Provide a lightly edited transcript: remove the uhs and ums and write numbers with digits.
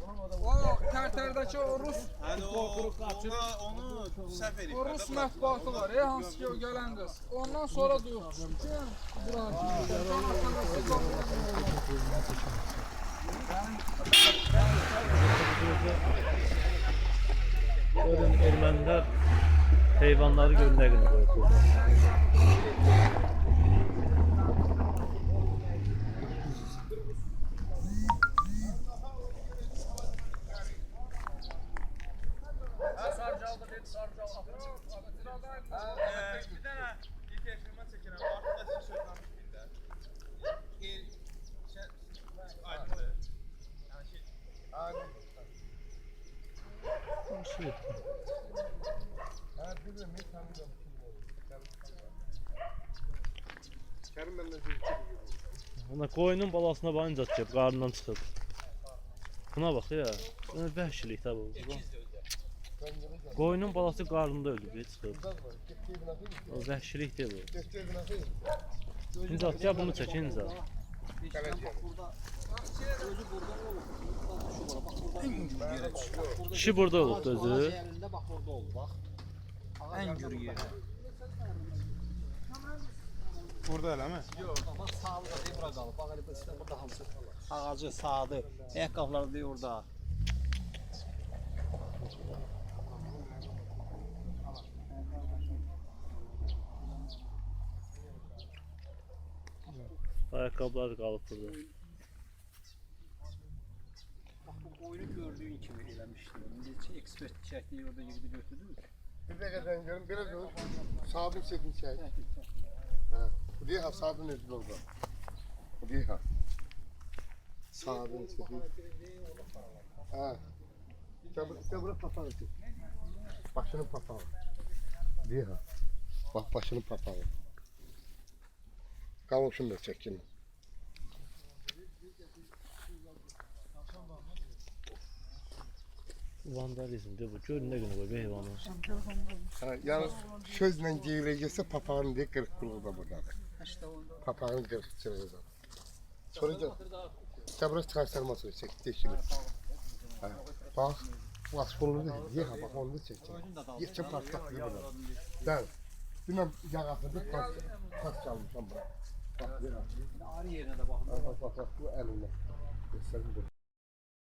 O Tərtərdəki o Rus Onu səhv edib. o Rus mətbuatı var, hansı ki o gələn qız. Ondan sonra duyuq ki, bura Görün ermənilər heyvanları gölünə qoyub burada. Bir dənə İTF-mə çəkirəm. Vaxtda siz söyləmiş birdə. Aydındır. Ona qoyunun balasına bayınca çıxıb, qarnından çıxıb. Buna bax ya, vəhşilik tabi bu. Qoyunun balası qarnında öldü, çıxıb. O vəhşilik deyil bu. İnzat, ya bunu çək, İnzat. Kişi burada olub özü. Bax burada oldu bax. Ən gür yeri. Burada eləmi? Yox, amma sağlı da bura qalıb. Bax elə burada hamısı ağacı, sadı, ayaqqabıları da orada. Ayaqqabılar qalıb burada. Bax bu qoyunu gördüyün kimi eləmişdim. Neçə ekspert çəkdiyi orada yığdı götürdük. Bir de kadar görün biraz olur. Sabun çekin çay. Ha. Bu değil ha sabun nedir orada? Bu değil ha. Sabun çekin. Ha. Çabuk papağı çek. Başının papağı. Değil ha. Bak başının papağı. Kavuşunu da çekin. Vandalizmdir bu. Gölünə qoyub heyvanı. Ha, yani sözle giyilecekse papağanın diye kırıklığı da buradadır. Papağanın kırıkçılığı da. Sonra da çabuk çıkartma suyu çek. Değişilir. Ha. Bak. Vasfolu değil. Ye ha bak onu da çek. Geçe patlak diye burada. Ben. Bilmem yakasında pas çalmışam bak. Bak bir ha. Arı yerine de baxın. Bak bu eline. Göstereyim de.